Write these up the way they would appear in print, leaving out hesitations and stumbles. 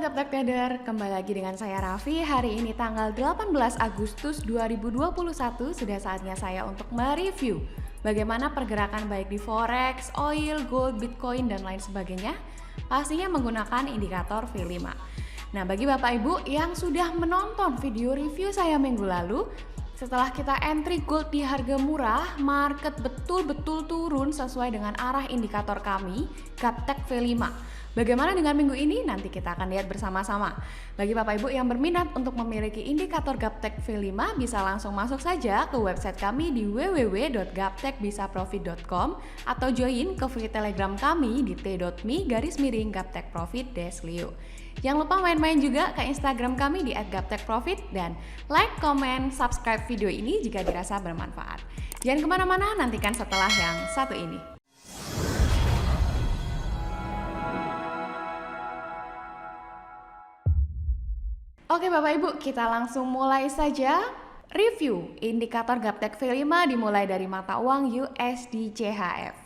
Halo Gaptek Trader, kembali lagi dengan saya Raffi. Hari ini tanggal 18 Agustus 2021 sudah saatnya saya untuk mereview bagaimana pergerakan baik di Forex, oil, gold, Bitcoin, dan lain sebagainya. Pastinya menggunakan indikator V5. Nah, bagi Bapak Ibu yang sudah menonton video review saya minggu lalu, setelah kita entry gold di harga murah, market betul-betul turun sesuai dengan arah indikator kami, Gaptek V5. Bagaimana dengan minggu ini? Nanti kita akan lihat bersama-sama. Bagi Bapak Ibu yang berminat untuk memiliki indikator Gaptek V5, bisa langsung masuk saja ke website kami di www.gaptekbisaprofit.com atau join ke free telegram kami di t.me/gaptekprofit-leo. Jangan lupa main-main juga ke Instagram kami di @gaptekprofit dan like, comment, subscribe video ini jika dirasa bermanfaat. Jangan kemana-mana, nantikan setelah yang satu ini. Oke Bapak Ibu, kita langsung mulai saja review indikator Gaptek V5 dimulai dari mata uang USD CHF.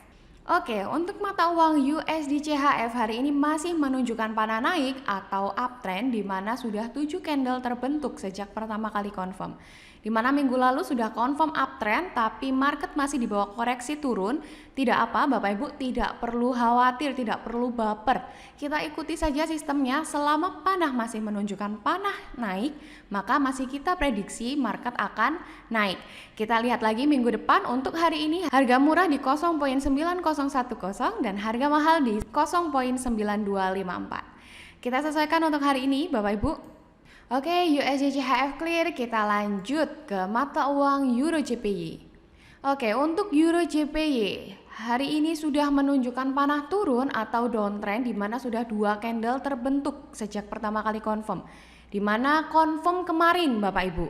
Oke, untuk mata uang USD CHF hari ini masih menunjukkan panah naik atau uptrend di mana sudah 7 candle terbentuk sejak pertama kali confirm. Di mana minggu lalu sudah confirm uptrend tapi market masih di bawah koreksi turun. Tidak apa Bapak Ibu, tidak perlu khawatir, tidak perlu baper. Kita ikuti saja sistemnya. Selama panah masih menunjukkan panah naik, maka masih kita prediksi market akan naik. Kita lihat lagi minggu depan. Untuk hari ini harga murah di 0.9010 dan harga mahal di 0.9254. Kita sesuaikan untuk hari ini Bapak Ibu. Oke, USD CHF clear, kita lanjut ke mata uang Euro JPY. Oke, untuk Euro JPY hari ini sudah menunjukkan panah turun atau downtrend di mana sudah 2 candle terbentuk sejak pertama kali confirm. Di mana confirm kemarin Bapak Ibu.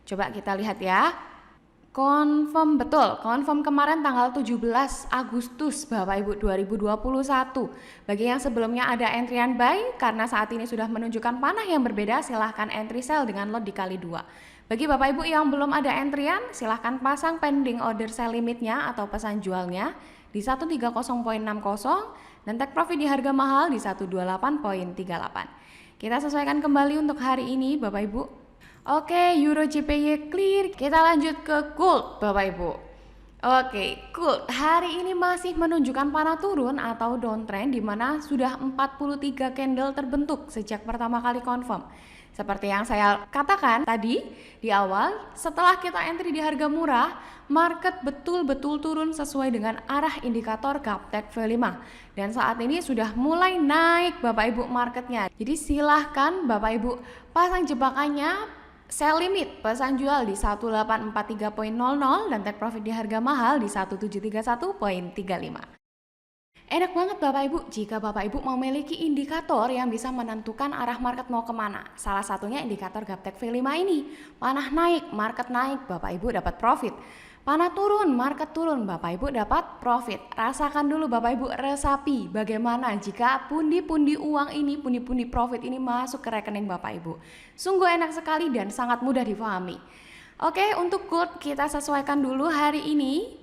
Coba kita lihat ya. Confirm betul, confirm kemarin tanggal 17 Agustus Bapak Ibu 2021. Bagi yang sebelumnya ada entryan buy, karena saat ini sudah menunjukkan panah yang berbeda, silahkan entry sell dengan lot dikali 2. Bagi Bapak Ibu yang belum ada entryan, silahkan pasang pending order sell limitnya atau pesan jualnya di 130.60 dan take profit di harga mahal di 128.38. Kita sesuaikan kembali untuk hari ini Bapak Ibu. Oke, Euro JPY clear. Kita lanjut ke gold Bapak Ibu. Oke, gold hari ini masih menunjukkan panah turun atau downtrend di mana sudah 43 candle terbentuk sejak pertama kali confirm. Seperti yang saya katakan tadi di awal, setelah kita entry di harga murah, market betul-betul turun sesuai dengan arah indikator Gaptek V5. Dan saat ini sudah mulai naik Bapak Ibu marketnya. Jadi silahkan Bapak Ibu pasang jebakannya. Sell limit pesan jual di 1843.00 dan take profit di harga mahal di 1731.35. Enak banget Bapak Ibu jika Bapak Ibu memiliki indikator yang bisa menentukan arah market mau kemana. Salah satunya indikator Gaptek V5 ini. Panah naik, market naik, Bapak Ibu dapat profit. Panah turun, market turun, Bapak Ibu dapat profit. Rasakan dulu Bapak Ibu, resapi bagaimana jika pundi-pundi uang ini, pundi-pundi profit ini masuk ke rekening Bapak Ibu. Sungguh enak sekali dan sangat mudah difahami. Oke, untuk gold kita sesuaikan dulu hari ini.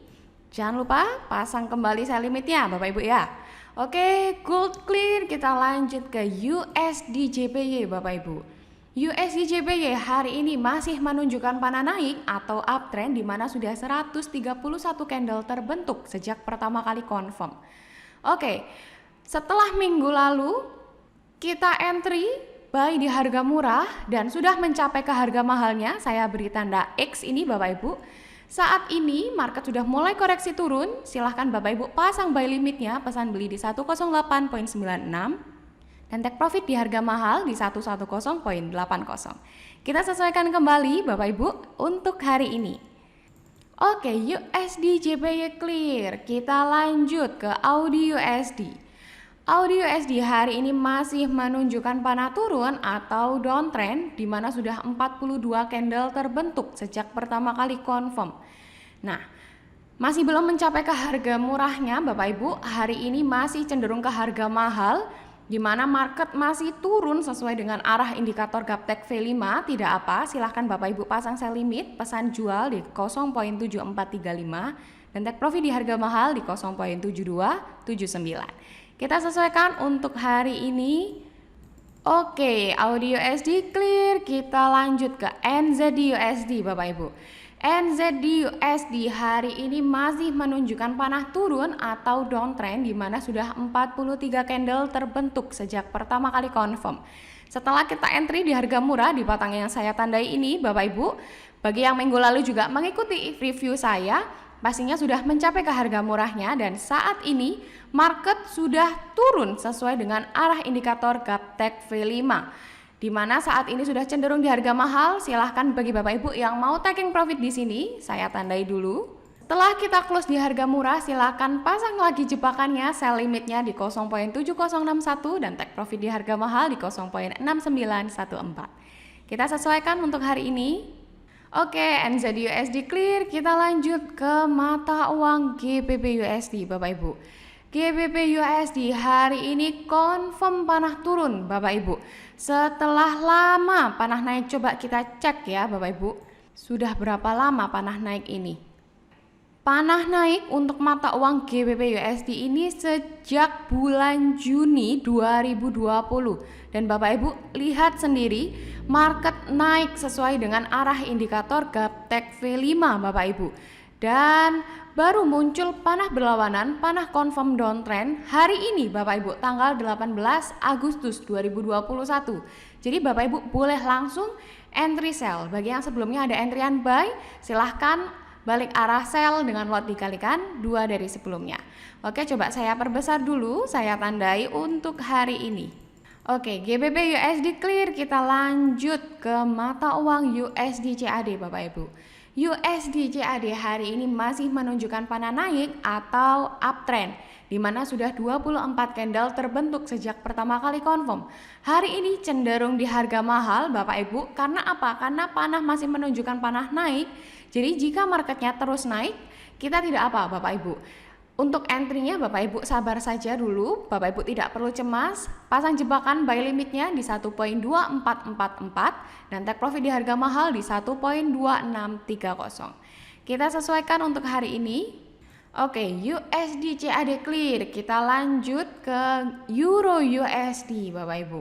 Jangan lupa pasang kembali sell limitnya Bapak Ibu ya. Oke, gold clear, kita lanjut ke USD JPY Bapak Ibu. USD JPY hari ini masih menunjukkan panah naik atau uptrend di mana sudah 131 candle terbentuk sejak pertama kali confirm. Oke, setelah minggu lalu kita entry buy di harga murah dan sudah mencapai ke harga mahalnya, saya beri tanda X ini Bapak Ibu. Saat ini market sudah mulai koreksi turun, silahkan Bapak Ibu pasang buy limitnya, pesan beli di 108.96 dan take profit di harga mahal di 110.80. Kita sesuaikan kembali Bapak Ibu untuk hari ini. Oke, USD JPY clear. Kita lanjut ke Audi USD. Audi USD hari ini masih menunjukkan panah turun atau downtrend di mana sudah 42 candle terbentuk sejak pertama kali confirm. Nah, masih belum mencapai ke harga murahnya Bapak Ibu. Hari ini masih cenderung ke harga mahal di mana market masih turun sesuai dengan arah indikator Gaptek V5. Tidak apa, silahkan Bapak Ibu pasang sell limit, pesan jual di 0.7435 dan take profit di harga mahal di 0.7279. Kita sesuaikan untuk hari ini. Oke, Audi USD clear, kita lanjut ke NZD USD Bapak Ibu. NZD USD hari ini masih menunjukkan panah turun atau downtrend di mana sudah 43 candle terbentuk sejak pertama kali confirm. Setelah kita entry di harga murah di patang yang saya tandai ini Bapak Ibu, bagi yang minggu lalu juga mengikuti review saya, pastinya sudah mencapai ke harga murahnya dan saat ini market sudah turun sesuai dengan arah indikator Gaptek V5. Di mana saat ini sudah cenderung di harga mahal, silahkan bagi Bapak Ibu yang mau taking profit di sini, saya tandai dulu. Setelah kita close di harga murah, silahkan pasang lagi jebakannya, sell limitnya di 0.7061 dan take profit di harga mahal di 0.6914. Kita sesuaikan untuk hari ini. Oke, NZD USD clear, kita lanjut ke mata uang GBP USD Bapak Ibu. GBP USD hari ini confirm panah turun Bapak Ibu. Setelah lama panah naik, coba kita cek ya Bapak Ibu. Sudah berapa lama panah naik ini? Panah naik untuk mata uang GBP USD ini sejak bulan Juni 2020. Dan Bapak Ibu lihat sendiri, market naik sesuai dengan arah indikator Gaptek V5 Bapak Ibu. Dan baru muncul panah berlawanan, panah confirm downtrend hari ini Bapak Ibu, tanggal 18 Agustus 2021. Jadi Bapak Ibu boleh langsung entry sell. Bagi yang sebelumnya ada entryan buy, silahkan balik arah sell dengan lot dikalikan 2 dari sebelumnya. Oke, coba saya perbesar dulu, saya tandai untuk hari ini. Oke, GBP USD clear, kita lanjut ke mata uang USD CAD Bapak Ibu. USD CAD hari ini masih menunjukkan panah naik atau uptrend, di mana sudah 24 candle terbentuk sejak pertama kali confirm. Hari ini cenderung di harga mahal Bapak Ibu, karena apa? Karena panah masih menunjukkan panah naik. Jadi jika marketnya terus naik, kita tidak apa Bapak Ibu. Untuk entry-nya Bapak Ibu sabar saja dulu, Bapak Ibu tidak perlu cemas. Pasang jebakan buy limitnya di 1.2444 dan take profit di harga mahal di 1.2630. Kita sesuaikan untuk hari ini. Oke, USD CAD clear. Kita lanjut ke Euro USD Bapak Ibu.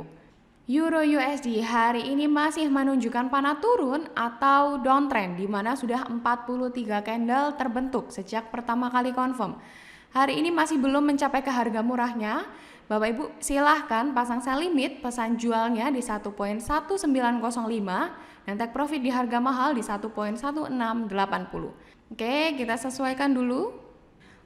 Euro USD hari ini masih menunjukkan panah turun atau downtrend, di mana sudah 43 candle terbentuk sejak pertama kali confirm. Hari ini masih belum mencapai ke harga murahnya. Bapak Ibu silahkan pasang sell limit, pesan jualnya di 1.1905 dan take profit di harga mahal di 1.1680. Oke, kita sesuaikan dulu.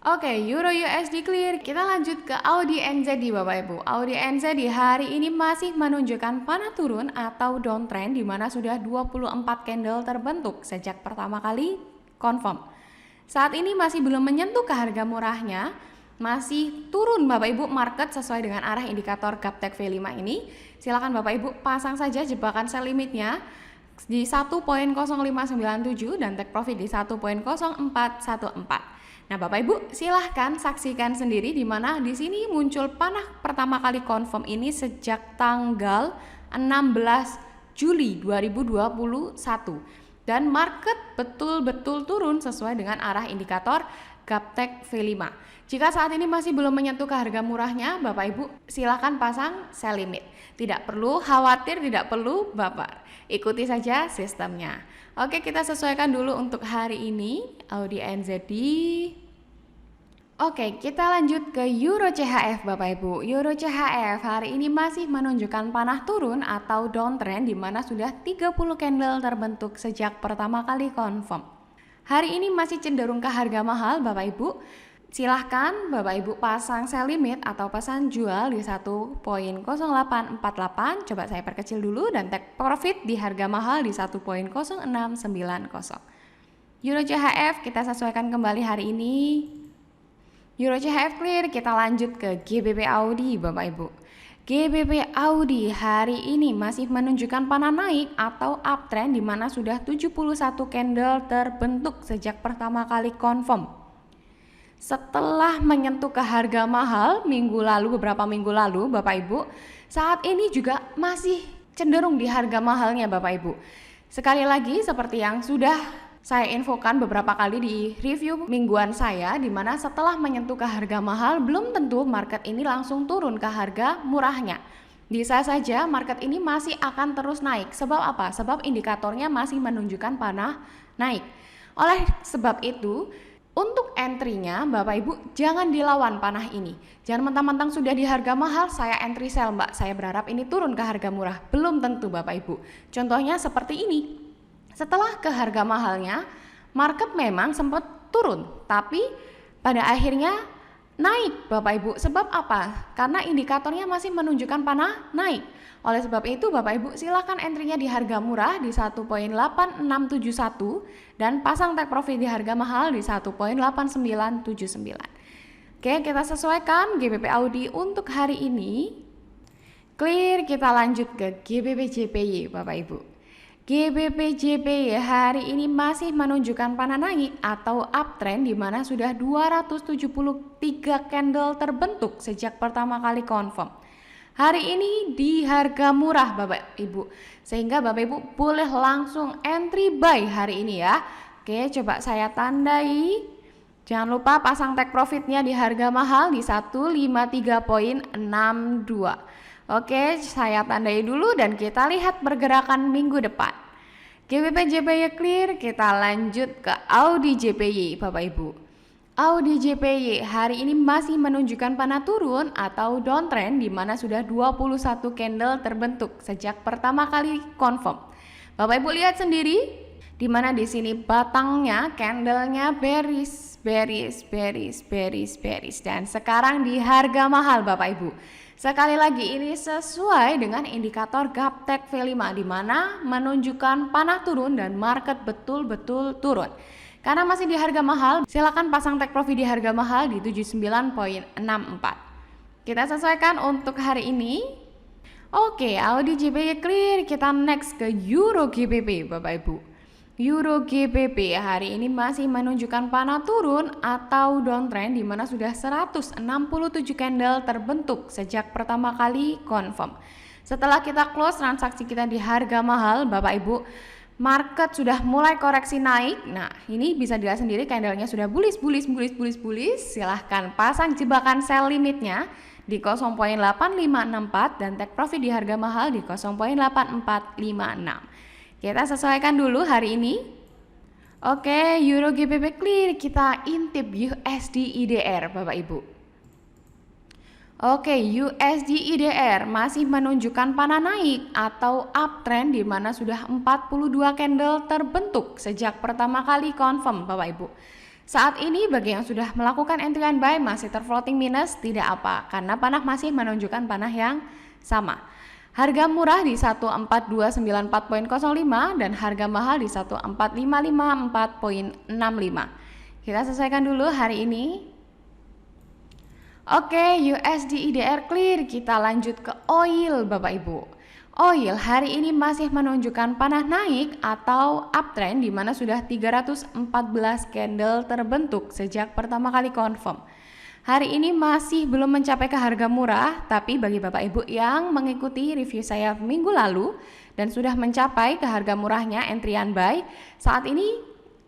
Oke, Euro USD clear. Kita lanjut ke Audi NZD Bapak Ibu. Audi NZD hari ini masih menunjukkan panah turun atau downtrend, di mana sudah 24 candle terbentuk sejak pertama kali confirm. Saat ini masih belum menyentuh ke harga murahnya, masih turun Bapak Ibu market sesuai dengan arah indikator Gaptek V5 ini. Silakan Bapak Ibu pasang saja jebakan sell limitnya di 1.0597 dan take profit di 1.0414. Nah, Bapak Ibu silahkan saksikan sendiri, di mana di sini muncul panah pertama kali confirm ini sejak tanggal 16 Juli 2021. Dan market betul-betul turun sesuai dengan arah indikator Gaptek V5. Jika saat ini masih belum menyentuh ke harga murahnya, Bapak Ibu silakan pasang sell limit. Tidak perlu khawatir, tidak perlu baper. Ikuti saja sistemnya. Oke, kita sesuaikan dulu untuk hari ini Audi NZD. Oke, kita lanjut ke Euro CHF Bapak Ibu. Euro CHF hari ini masih menunjukkan panah turun atau downtrend, di mana sudah 30 candle terbentuk sejak pertama kali confirm. Hari ini masih cenderung ke harga mahal Bapak Ibu. Silahkan Bapak Ibu pasang sell limit atau pesan jual di 1.0848. Coba saya perkecil dulu dan take profit di harga mahal di 1.0690. Euro CHF kita sesuaikan kembali hari ini. Euro CHF clear, kita lanjut ke GBP Audi Bapak Ibu. GBP Audi hari ini masih menunjukkan panah naik atau uptrend, di mana sudah 71 candle terbentuk sejak pertama kali confirm. Setelah menyentuh ke harga mahal beberapa minggu lalu Bapak Ibu, saat ini juga masih cenderung di harga mahalnya Bapak Ibu. Sekali lagi seperti yang sudah saya infokan beberapa kali di review mingguan saya, di mana setelah menyentuh ke harga mahal belum tentu market ini langsung turun ke harga murahnya. Bisa saja market ini masih akan terus naik. Sebab apa? Sebab indikatornya masih menunjukkan panah naik. Oleh sebab itu, untuk entry-nya Bapak Ibu jangan dilawan panah ini. Jangan mentang-mentang sudah di harga mahal saya entry sell Mbak. Saya berharap ini turun ke harga murah. Belum tentu Bapak Ibu. Contohnya seperti ini. Setelah ke harga mahalnya, market memang sempat turun, tapi pada akhirnya naik Bapak Ibu. Sebab apa? Karena indikatornya masih menunjukkan panah naik. Oleh sebab itu Bapak Ibu silakan entry-nya di harga murah di 1.8671 dan pasang take profit di harga mahal di 1.8979. Oke, kita sesuaikan GBP Audi untuk hari ini. Clear, kita lanjut ke GBP JPY Bapak Ibu. GBP JPY hari ini masih menunjukkan panah naik atau uptrend di mana sudah 273 candle terbentuk sejak pertama kali confirm. Hari ini di harga murah Bapak Ibu. Sehingga Bapak Ibu boleh langsung entry buy hari ini ya. Oke, coba saya tandai. Jangan lupa pasang take profitnya di harga mahal di 153.62. Oke, saya tandai dulu dan kita lihat pergerakan minggu depan. GBP JPY clear, kita lanjut ke Audi JPY Bapak Ibu. Audi JPY hari ini masih menunjukkan panah turun atau downtrend di mana sudah 21 candle terbentuk sejak pertama kali confirm. Bapak Ibu lihat sendiri di mana di sini batangnya candlenya bearish dan sekarang di harga mahal Bapak Ibu. Sekali lagi ini sesuai dengan indikator Gaptek V5 di mana menunjukkan panah turun dan market betul-betul turun. Karena masih di harga mahal, silakan pasang take profit di harga mahal di 79.64. Kita sesuaikan untuk hari ini. Oke, Audi JPY clear, kita next ke Euro GBP Bapak Ibu. Euro GBP hari ini masih menunjukkan panah turun atau downtrend di mana sudah 167 candle terbentuk sejak pertama kali confirm. Setelah kita close transaksi kita di harga mahal Bapak Ibu, market sudah mulai koreksi naik. Nah, ini bisa dilihat sendiri candlenya sudah bullish. Silahkan pasang jebakan sell limitnya di 0.8564 dan take profit di harga mahal di 0.8456. Kita sesuaikan dulu hari ini. Oke, Euro GBP clear, kita intip USD IDR Bapak Ibu. Oke, USD IDR masih menunjukkan panah naik atau uptrend di mana sudah 42 candle terbentuk sejak pertama kali confirm Bapak Ibu. Saat ini bagi yang sudah melakukan entry and buy masih terfloating minus tidak apa karena panah masih menunjukkan panah yang sama. Harga murah di 14294.05 dan harga mahal di 14554.65. Kita selesaikan dulu hari ini. Oke, USD IDR clear, kita lanjut ke oil Bapak Ibu. Oil hari ini masih menunjukkan panah naik atau uptrend di mana sudah 314 candle terbentuk sejak pertama kali confirm. Hari ini masih belum mencapai ke harga murah, tapi bagi Bapak Ibu yang mengikuti review saya minggu lalu dan sudah mencapai ke harga murahnya entry and buy, saat ini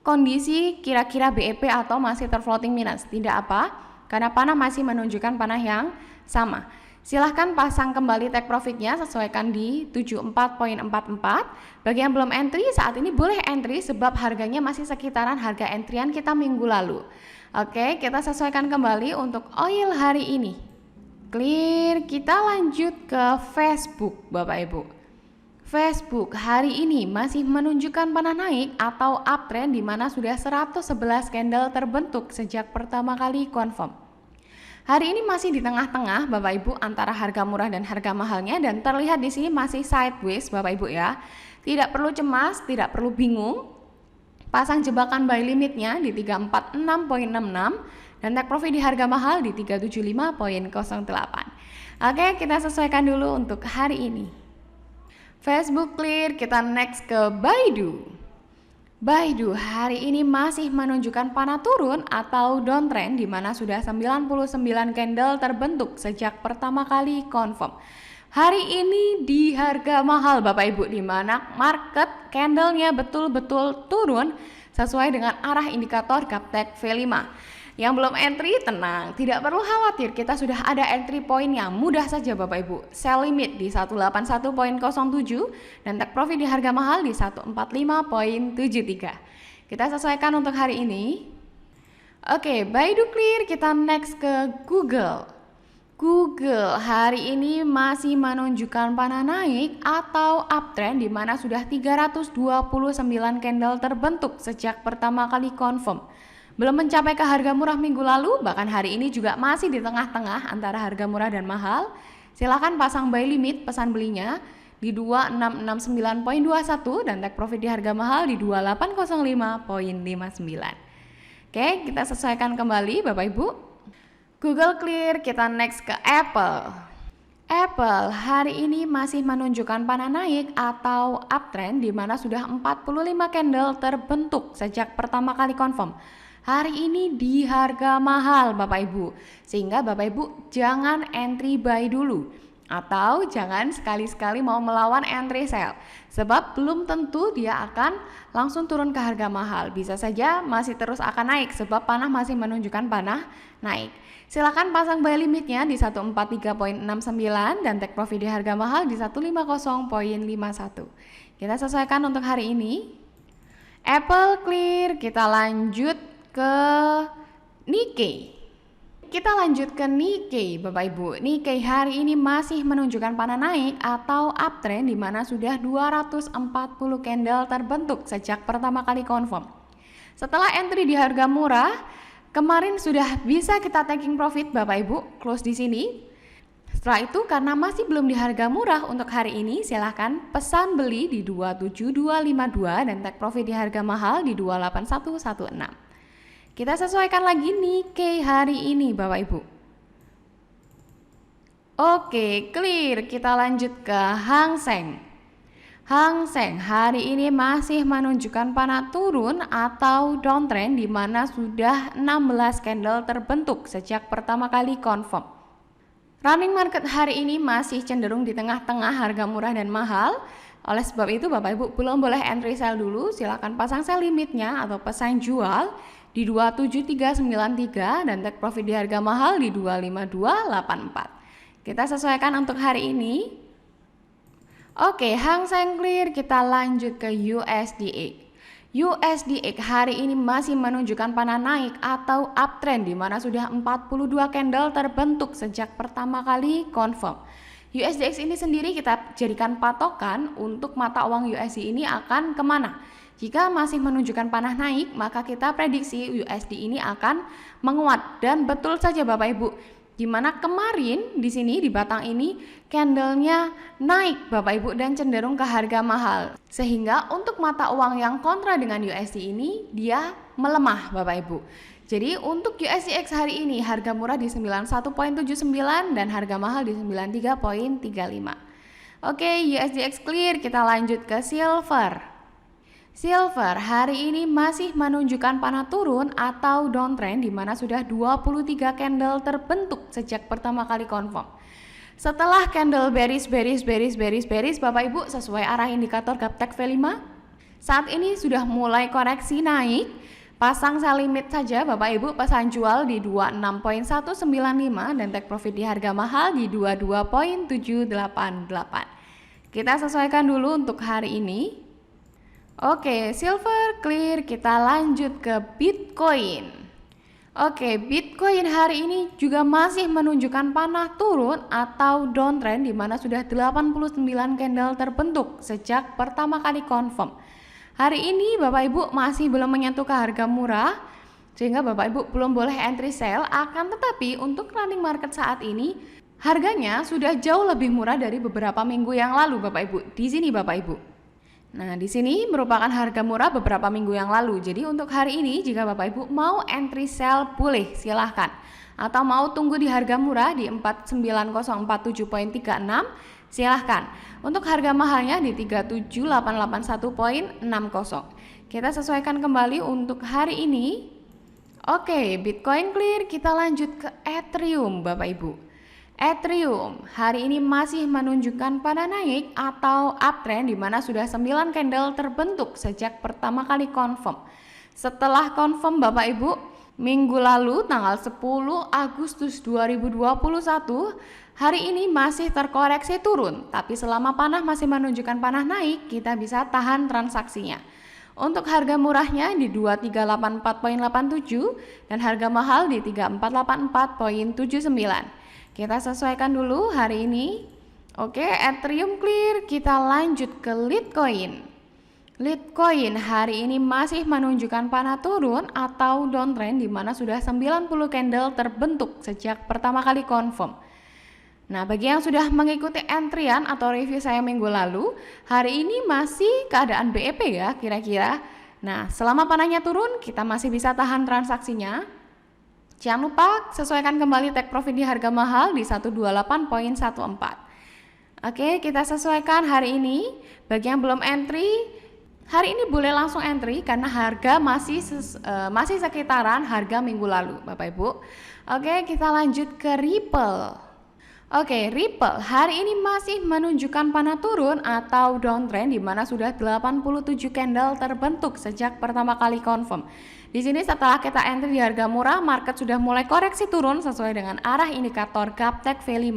kondisi kira-kira BEP atau masih terfloating minus, tidak apa, karena panah masih menunjukkan panah yang sama. Silahkan pasang kembali take profitnya, sesuaikan di 74.44. Bagi yang belum entry, saat ini boleh entry sebab harganya masih sekitaran harga entryan kita minggu lalu. Oke, kita sesuaikan kembali untuk oil hari ini. Clear, kita lanjut ke Facebook Bapak Ibu. Facebook hari ini masih menunjukkan panah naik atau uptrend di mana sudah 111 candle terbentuk sejak pertama kali confirm. Hari ini masih di tengah-tengah Bapak Ibu antara harga murah dan harga mahalnya dan terlihat di sini masih sideways Bapak Ibu ya. Tidak perlu cemas, tidak perlu bingung. Pasang jebakan buy limitnya di 346.66 dan take profit di harga mahal di 375.08. Oke, kita sesuaikan dulu untuk hari ini. Facebook clear, kita next ke Baidu. Baidu hari ini masih menunjukkan panah turun atau downtrend di mana sudah 99 candle terbentuk sejak pertama kali confirm. Hari ini di harga mahal Bapak Ibu di mana market candlenya betul-betul turun sesuai dengan arah indikator Gaptek V5. Yang belum entry tenang, tidak perlu khawatir, kita sudah ada entry pointnya, mudah saja Bapak Ibu. Sell limit di 181.07 dan take profit di harga mahal di 145.73. Kita sesuaikan untuk hari ini. Oke, by do clear, kita next ke Google. Google hari ini masih menunjukkan panah naik atau uptrend di mana sudah 329 candle terbentuk sejak pertama kali confirm. Belum mencapai ke harga murah minggu lalu, bahkan hari ini juga masih di tengah-tengah antara harga murah dan mahal. Silahkan pasang buy limit pesan belinya di 2669.21 dan take profit di harga mahal di 2805.59. Oke, kita sesuaikan kembali Bapak Ibu. Google clear, kita next ke Apple. Apple hari ini masih menunjukkan panah naik atau uptrend di mana sudah 45 candle terbentuk sejak pertama kali confirm. Hari ini di harga mahal Bapak Ibu, sehingga Bapak Ibu jangan entry buy dulu atau jangan sekali-sekali mau melawan entry sell, sebab belum tentu dia akan langsung turun ke harga mahal. Bisa saja masih terus akan naik sebab panah masih menunjukkan panah naik. Silakan pasang buy limitnya di 143.69 dan take profit di harga mahal di 150.51. Kita sesuaikan untuk hari ini. Apple clear, kita lanjut ke Nikkei. Kita lanjut ke Nikkei Bapak Ibu. Nikkei hari ini masih menunjukkan panah naik atau uptrend di mana sudah 240 candle terbentuk sejak pertama kali confirm. Setelah entry di harga murah, kemarin sudah bisa kita taking profit Bapak Ibu, close di sini. Setelah itu karena masih belum di harga murah untuk hari ini, silahkan pesan beli di 27252 dan take profit di harga mahal di 28116. Kita sesuaikan lagi Nikkei hari ini Bapak Ibu. Oke, clear. Kita lanjut ke Hang Seng. Hang Seng hari ini masih menunjukkan panah turun atau downtrend di mana sudah 16 candle terbentuk sejak pertama kali confirm. Running market hari ini masih cenderung di tengah-tengah harga murah dan mahal. Oleh sebab itu Bapak Ibu belum boleh entry sell dulu, silakan pasang sell limitnya atau pesan jual di 27393 dan take profit di harga mahal di 25284. Kita sesuaikan untuk hari ini. Oke, Hang Seng clear, kita lanjut ke USDX. USDX hari ini masih menunjukkan panah naik atau uptrend di mana sudah 42 candle terbentuk sejak pertama kali confirm. USDX ini sendiri kita jadikan patokan untuk mata uang USD ini akan kemana. Jika masih menunjukkan panah naik, maka kita prediksi USD ini akan menguat, dan betul saja Bapak Ibu. Dimana kemarin di sini di batang ini candlenya naik Bapak Ibu dan cenderung ke harga mahal, sehingga untuk mata uang yang kontra dengan USD ini dia melemah Bapak Ibu. Jadi untuk USDX hari ini harga murah di 91.79 dan harga mahal di 93.35. Oke, USDX clear, kita lanjut ke silver. Silver hari ini masih menunjukkan panah turun atau downtrend di mana sudah 23 candle terbentuk sejak pertama kali confirm. Setelah candle bearish Bapak Ibu sesuai arah indikator Gaptek V5, saat ini sudah mulai koreksi naik. Pasang sell limit saja Bapak Ibu, pesan jual di 26.195 dan take profit di harga mahal di 22.788. Kita sesuaikan dulu untuk hari ini. Oke, silver clear, kita lanjut ke Bitcoin. Oke, Bitcoin hari ini juga masih menunjukkan panah turun atau downtrend di mana sudah 89 candle terbentuk sejak pertama kali confirm. Hari ini Bapak Ibu masih belum menyentuh ke harga murah, sehingga Bapak Ibu belum boleh entry sell. Akan tetapi untuk running market saat ini harganya sudah jauh lebih murah dari beberapa minggu yang lalu Bapak Ibu. Di sini Bapak Ibu. Nah, di sini merupakan harga murah beberapa minggu yang lalu. Jadi untuk hari ini jika Bapak Ibu mau entry sell boleh, silahkan. Atau mau tunggu di harga murah di 49047.36, silahkan. Untuk harga mahalnya di 37881.60. Kita sesuaikan kembali untuk hari ini. Oke, Bitcoin clear, kita lanjut ke Ethereum Bapak Ibu. Ethereum hari ini masih menunjukkan panah naik atau uptrend di mana sudah 9 candle terbentuk sejak pertama kali confirm. Setelah confirm Bapak Ibu, Minggu lalu tanggal 10 Agustus 2021, hari ini masih terkoreksi turun, tapi selama panah masih menunjukkan panah naik, kita bisa tahan transaksinya. Untuk harga murahnya di 2384,87 dan harga mahal di 3484,79. Kita sesuaikan dulu hari ini. Oke, Ethereum clear, kita lanjut ke Litecoin. Litecoin hari ini masih menunjukkan panah turun atau downtrend di mana sudah 90 candle terbentuk sejak pertama kali confirm. Nah, bagi yang sudah mengikuti entrian atau review saya minggu lalu, hari ini masih keadaan BEP ya kira-kira. Nah, selama panahnya turun, kita masih bisa tahan transaksinya. Jangan lupa sesuaikan kembali take profit di harga mahal di 128,14. Oke, kita sesuaikan hari ini. Bagi yang belum entry, hari ini boleh langsung entry karena harga masih sekitaran harga minggu lalu, Bapak Ibu. Oke, kita lanjut ke Ripple. Oke, Ripple hari ini masih menunjukkan panah turun atau downtrend di mana sudah 87 candle terbentuk sejak pertama kali confirm. Di sini setelah kita entry di harga murah, market sudah mulai koreksi turun sesuai dengan arah indikator GAPTEC V5.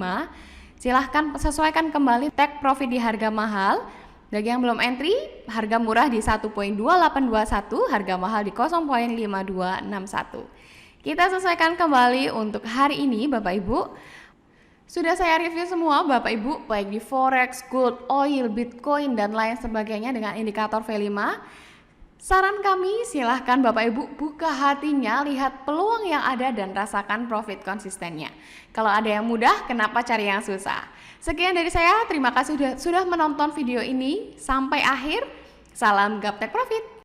Silahkan sesuaikan kembali take profit di harga mahal. Bagi yang belum entry, harga murah di 1.2821, harga mahal di 0.5261. Kita sesuaikan kembali untuk hari ini Bapak Ibu. Sudah saya review semua Bapak Ibu, baik di Forex, Gold, Oil, Bitcoin, dan lain sebagainya dengan indikator V5. Saran kami, silahkan Bapak Ibu buka hatinya, lihat peluang yang ada dan rasakan profit konsistennya. Kalau ada yang mudah, kenapa cari yang susah? Sekian dari saya, terima kasih sudah menonton video ini sampai akhir. Salam Gaptek Profit.